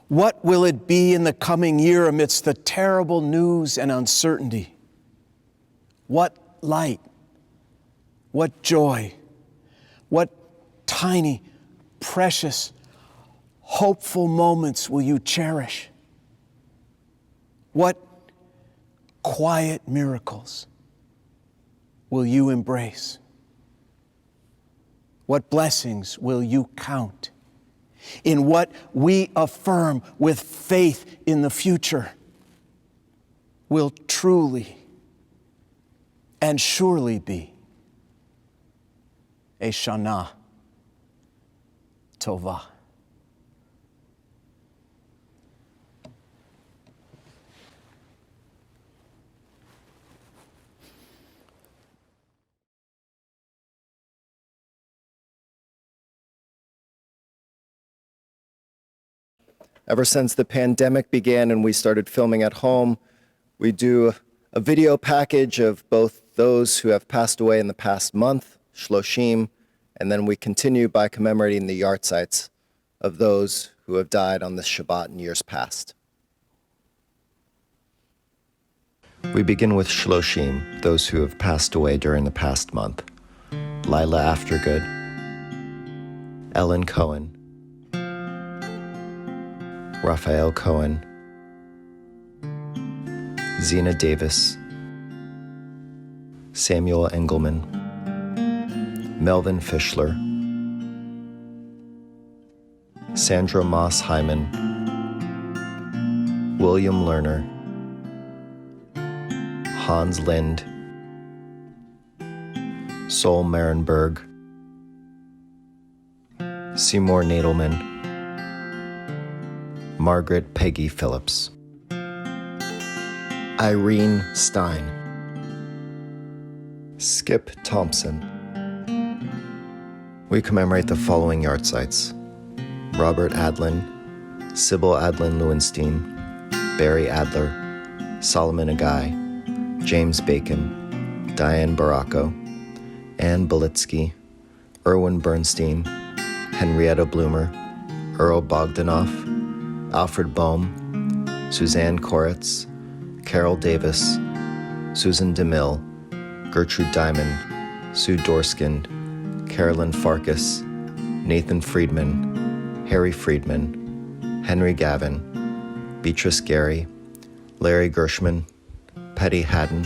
What will it be in the coming year amidst the terrible news and uncertainty? What light, what joy, what tiny, precious, hopeful moments will you cherish? What quiet miracles will you embrace? What blessings will you count? In what we affirm with faith in the future will truly and surely be a Shana Tova.
Ever since the pandemic began and we started filming at home, we do a video package of both those who have passed away in the past month, Shloshim, and then we continue by commemorating the yahrzeits of those who have died on this Shabbat in years past. We begin with Shloshim, those who have passed away during the past month. Lila Aftergood, Ellen Cohen, Raphael Cohen, Zena Davis, Samuel Engelman, Melvin Fischler, Sandra Moss Hyman, William Lerner, Hans Lind, Sol Marenberg, Seymour Nadelman, Margaret Peggy Phillips, Irene Stein, Skip Thompson. We commemorate the following yahrzeits: Robert Adlin, Sybil Adlin Lewenstein, Barry Adler, Solomon Agai, James Bacon, Diane Baracco, Anne Belitsky, Erwin Bernstein, Henrietta Bloomer, Earl Bogdanoff, Alfred Bohm, Suzanne Koretz, Carol Davis, Susan DeMille, Gertrude Diamond, Sue Dorskind, Carolyn Farkas, Nathan Friedman, Harry Friedman, Henry Gavin, Beatrice Gary, Larry Gershman, Petty Haddon,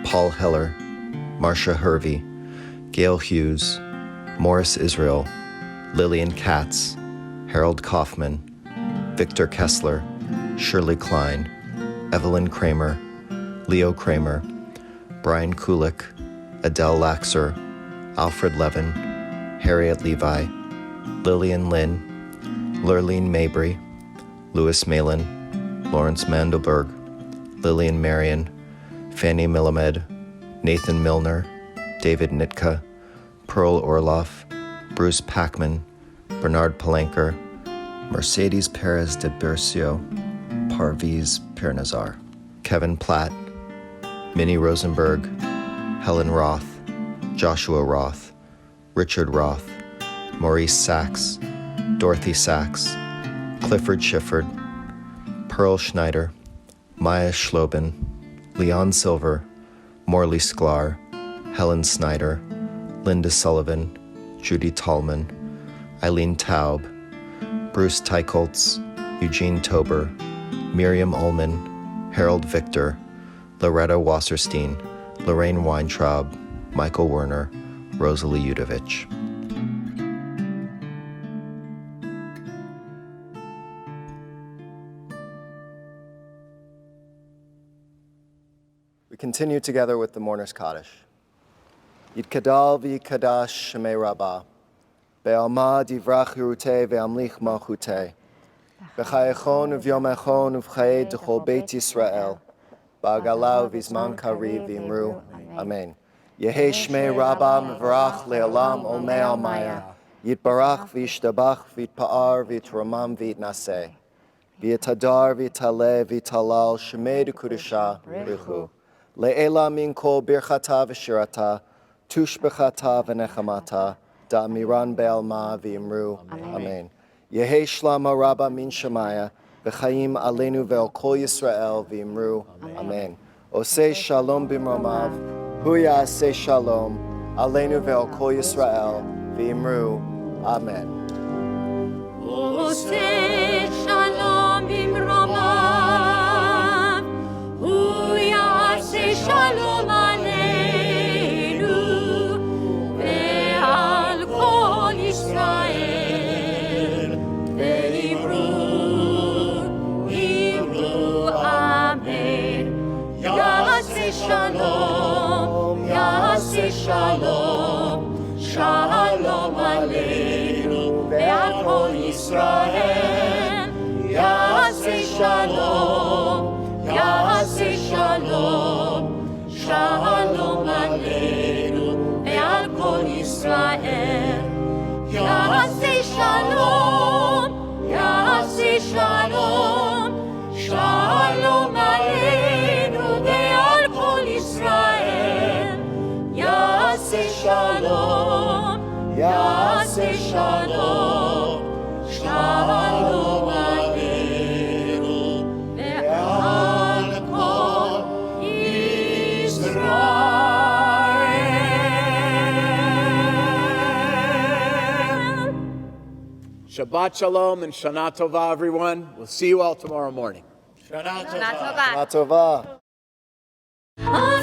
Paul Heller, Marcia Hervey, Gail Hughes, Morris Israel, Lillian Katz, Harold Kaufman, Victor Kessler, Shirley Klein, Evelyn Kramer, Leo Kramer, Brian Kulik, Adele Laxer, Alfred Levin, Harriet Levi, Lillian Lynn, Lurleen Mabry, Louis Malin, Lawrence Mandelberg, Lillian Marion, Fanny Millimed, Nathan Milner, David Nitka, Pearl Orloff, Bruce Packman, Bernard Palenker, Mercedes Perez de Bercio, Parviz Pirnazar, Kevin Platt, Minnie Rosenberg, Helen Roth, Joshua Roth, Richard Roth, Maurice Sachs, Dorothy Sachs, Clifford Schifford, Pearl Schneider, Maya Schlobin, Leon Silver, Morley Sklar, Helen Snyder, Linda Sullivan, Judy Tallman, Eileen Taub, Bruce Teichholz, Eugene Tober, Miriam Ullman, Harold Victor, Loretta Wasserstein, Lorraine Weintraub, Michael Werner, Rosalie Udovich. We continue together with the Mourner's Kaddish. Yitkadal v'yikadash shemei rabbah, be'alma divrach yirutei ve'amlich malchutei, b'chayechon uvyomechon uv'chayei d'chol beit Yisrael, ba'agalau v'izman kariv v'imru, Amen. Yehei shmei rabbah mevarach le'olam olmei almaya, yitbarach v'yishtabach v'yitpa'ar v'yitramam v'yitnaseh, v'yitadar v'yitaleh v'yitalal shemei d'kudusha richu, le'ela min kol birchata v'shirata, tushbechata v'nechamata, da'amiran be'alma v'imru, Amen. Yehei shlama rabba min shemaya, v'chayim aleinu ve'ol kol Yisrael v'imru, Amen. Osei shalom b'mromav, hu ya'aseh shalom, aleinu ve'ol kol Yisrael v'imru, Amen.
Osei shalom b'mromav, hu ya'aseh shalom aleinu ve'al kol Yisrael v'imru, Amen. Ya'aseh shalom, ya'aseh shalom, shalom aleinu ve'al kol Yisrael. Ya'aseh shalom, ya'aseh shalom, shalom aleinu ve'al kol Yisrael. Ya'aseh shalom, ya'aseh shalom, shalom aleinu ve'al kol Yisrael. Ya'aseh shalom, ya'aseh shalom, shalom aleinu ve'al kol Yisrael.
Shabbat Shalom and Shana Tova, everyone. We'll see you all tomorrow morning.
Shana Tova.
Shana Tova.
I